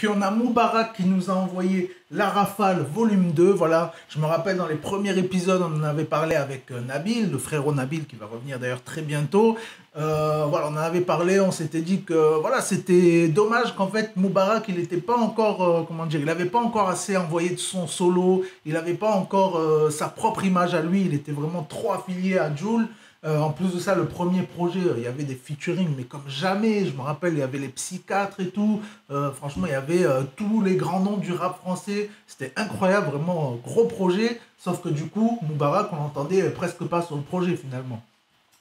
Puis on a Moubarak qui nous a envoyé La Rafale volume 2. Voilà, je me rappelle dans les premiers épisodes, on en avait parlé avec Nabil, le frérot Nabil qui va revenir d'ailleurs très bientôt. Voilà, on en avait parlé, on s'était dit que voilà, c'était dommage qu'en fait Moubarak il n'était pas encore, comment dire, il n'avait pas encore assez envoyé de son solo, il n'avait pas encore sa propre image à lui, il était vraiment trop affilié à Jul. En plus de ça, le premier projet, il y avait des featuring, mais comme jamais. Je me rappelle, il y avait les Psychiatres et tout. Franchement, il y avait tous les grands noms du rap français. C'était incroyable, vraiment gros projet. Sauf que du coup, Moubarak, on l'entendait presque pas sur le projet finalement.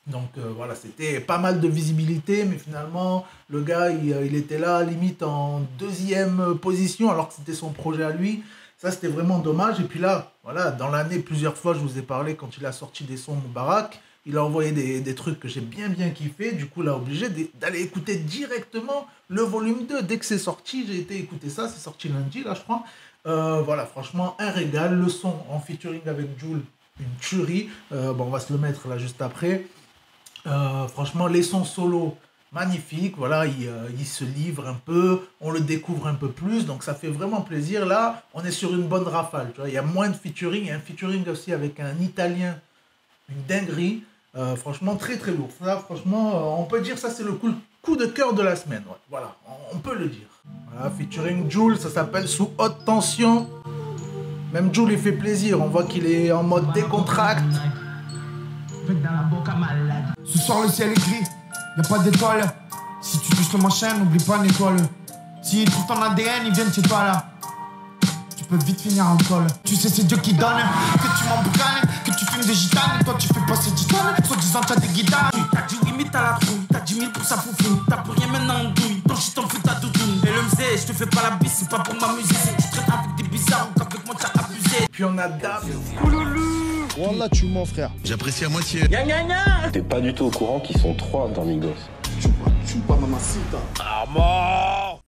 Donc voilà, c'était pas mal de visibilité, mais finalement, le gars, il était là, limite en deuxième position, alors que c'était son projet à lui. Ça, c'était vraiment dommage. Et puis là, voilà, dans l'année, plusieurs fois, je vous ai parlé quand il a sorti des sons Moubarak. Il a envoyé des trucs que j'ai bien kiffé. Du coup, là, obligé d'aller écouter directement le volume 2. Dès que c'est sorti, j'ai été écouter ça. C'est sorti lundi, là, je crois. Voilà, franchement, un régal. Le son en featuring avec Jul, une tuerie. Bon, on va se le mettre là juste après. Franchement, les sons solo, magnifiques. Voilà, il se livre un peu. On le découvre un peu plus. Donc, ça fait vraiment plaisir. Là, on est sur une bonne rafale. Tu vois, il y a moins de featuring. Il y a un featuring aussi avec un Italien. Une dinguerie. Franchement, très lourd. Là, franchement, on peut dire ça, c'est le coup de cœur de la semaine. Ouais. Voilà, on peut le dire. Voilà, featuring Jul, ça s'appelle Sous haute tension. Même Jul, il fait plaisir. On voit qu'il est en mode décontracte. Ce soir, le ciel est gris, y'a pas d'étoile. Si tu touches le machin, n'oublie pas l'étoile. S'ils trouvent ton ADN, ils viennent chez toi là. Tu peux vite finir en colle. Tu sais, c'est Dieu qui donne. Que tu m'emboucanes, que tu fumes des gitanes. Et toi, tu fais passer du tonne. Soit disant, t'as des guitares. T'as dit oui, mais t'as la trouille. T'as 10 000 pour sa foufoune. T'as plus rien maintenant en douille. Ton shit, t'en fous ta doudoune. Et le mzé, je te fais pas la bise, c'est pas pour m'amuser. Tu traînes avec des bizarres ou qu'avec moi, t'as abusé. Puis on a Dab. Wallah, tu mens, frère. J'apprécie à moitié. T'es pas du tout au courant qu'ils sont 3 dans Migos. Tu vois, mamacita. Ah, mort.